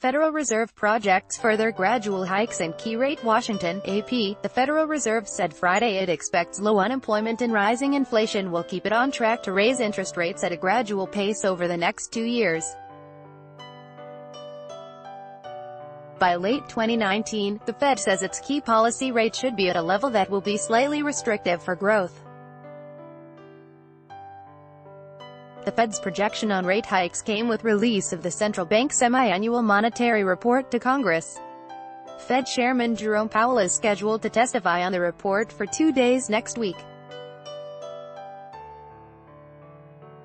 Federal Reserve projects further gradual hikes in key rate. Washington, AP. The Federal Reserve said Friday it expects low unemployment and rising inflation will keep it on track to raise interest rates at a gradual pace over the next 2 years. By late 2019, the Fed says its key policy rate should be at a level that will be slightly restrictive for growth. The Fed's projection on rate hikes came with release of the central bank's semi-annual monetary report to Congress. Fed Chairman Jerome Powell is scheduled to testify on the report for 2 days next week.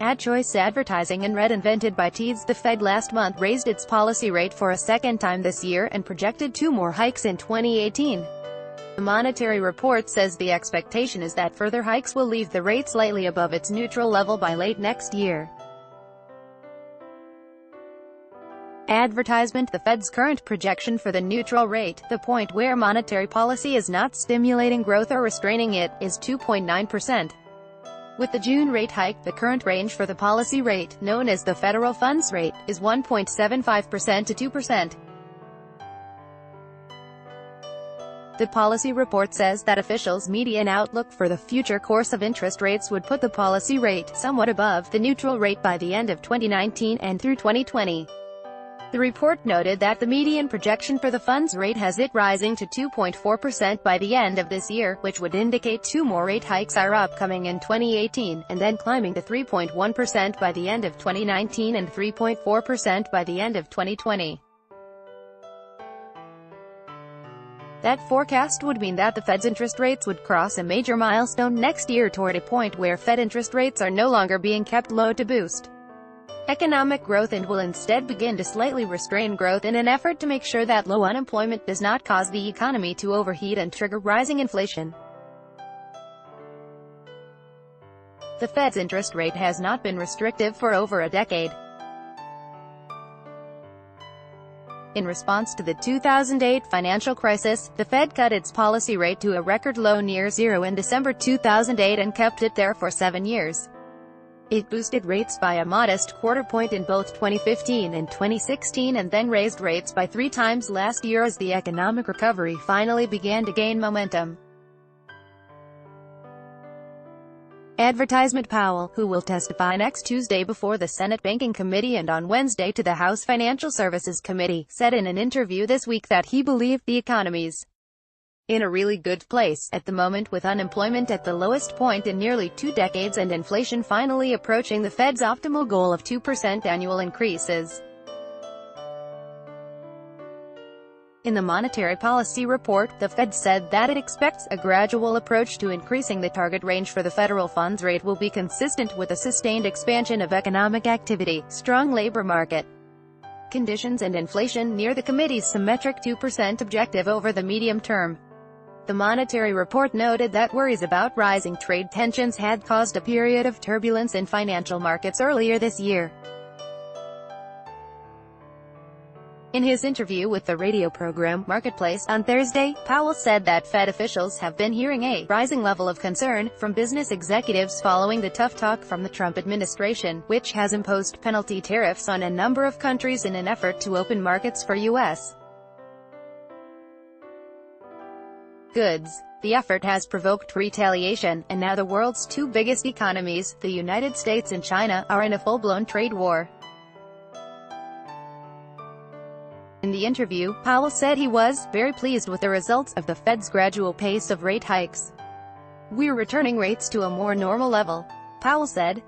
Ad choice advertising and red invented by Teads. The Fed last month raised its policy rate for a second time this year and projected 2 more hikes in 2018. The monetary report says the expectation is that further hikes will leave the rate slightly above its neutral level by late next year. Advertisement. The Fed's current projection for the neutral rate, the point where monetary policy is not stimulating growth or restraining it, is 2.9%. With the June rate hike, the current range for the policy rate, known as the federal funds rate, is 1.75% to 2%. The policy report says that officials' median outlook for the future course of interest rates would put the policy rate somewhat above the neutral rate by the end of 2019 and through 2020. The report noted that the median projection for the funds rate has it rising to 2.4% by the end of this year, which would indicate 2 more rate hikes are upcoming in 2018, and then climbing to 3.1% by the end of 2019 and 3.4% by the end of 2020. That forecast would mean that the Fed's interest rates would cross a major milestone next year toward a point where Fed interest rates are no longer being kept low to boost economic growth and will instead begin to slightly restrain growth in an effort to make sure that low unemployment does not cause the economy to overheat and trigger rising inflation. The Fed's interest rate has not been restrictive for over a decade. In response to the 2008 financial crisis, the Fed cut its policy rate to a record low near zero in December 2008 and kept it there for 7 years. It boosted rates by a modest quarter point in both 2015 and 2016 and then raised rates by 3 times last year as the economic recovery finally began to gain momentum. Advertisement. Powell, who will testify next Tuesday before the Senate Banking Committee and on Wednesday to the House Financial Services Committee, said in an interview this week that he believed the economy's in a really good place at the moment, with unemployment at the lowest point in nearly 2 decades and inflation finally approaching the Fed's optimal goal of 2% annual increases. In the monetary policy report, the Fed said that it expects a gradual approach to increasing the target range for the federal funds rate will be consistent with a sustained expansion of economic activity, strong labor market conditions and inflation near the committee's symmetric 2% objective over the medium term. The monetary report noted that worries about rising trade tensions had caused a period of turbulence in financial markets earlier this year. In his interview with the radio program Marketplace on Thursday, Powell said that Fed officials have been hearing a rising level of concern from business executives following the tough talk from the Trump administration, which has imposed penalty tariffs on a number of countries in an effort to open markets for U.S. goods. The effort has provoked retaliation, and now the world's 2 biggest economies, the United States and China, are in a full-blown trade war. In the interview, Powell said he was very pleased with the results of the Fed's gradual pace of rate hikes. "We're returning rates to a more normal level," Powell said.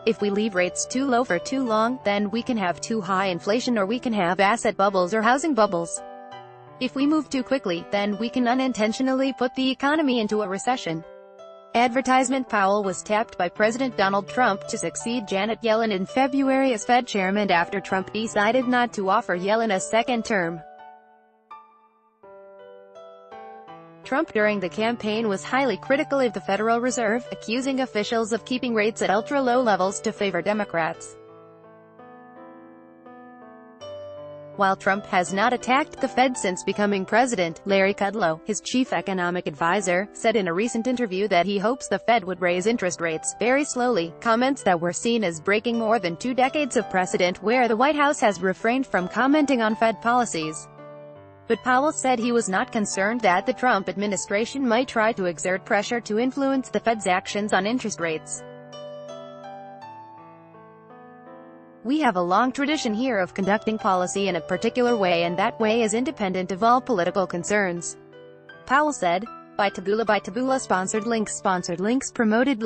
"If we leave rates too low for too long, then we can have too high inflation or we can have asset bubbles or housing bubbles. If we move too quickly, then we can unintentionally put the economy into a recession." Advertisement. Powell was tapped by President Donald Trump to succeed Janet Yellen in February as Fed chairman after Trump decided not to offer Yellen a second term. Trump during the campaign was highly critical of the Federal Reserve, accusing officials of keeping rates at ultra-low levels to favor Democrats. While Trump has not attacked the Fed since becoming president, Larry Kudlow, his chief economic advisor, said in a recent interview that he hopes the Fed would raise interest rates very slowly, comments that were seen as breaking more than 2 decades of precedent where the White House has refrained from commenting on Fed policies. But Powell said he was not concerned that the Trump administration might try to exert pressure to influence the Fed's actions on interest rates. "We have a long tradition here of conducting policy in a particular way, and that way is independent of all political concerns," Powell said. By Taboola sponsored links promoted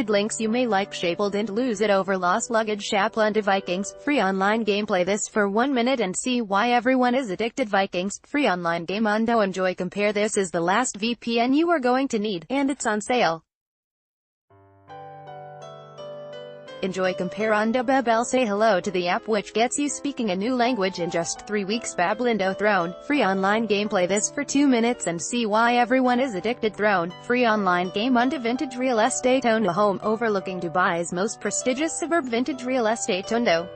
links you may like Shaped and lose it over lost luggage Shaplund Vikings, free online game. Play this for 1 minute and see why everyone is addicted. Vikings, free online game. Undo enjoy compare. This is the last VPN you are going to need, and it's on sale. Enjoy compare undo Babel. Say hello to the app which gets you speaking a new language in just 3 weeks. Bablindo Throne, free online game. Play this for 2 minutes and see why everyone is addicted. Throne, free online game. Undo vintage real estate. Own a home overlooking Dubai's most prestigious suburb. Vintage real estate. Undo.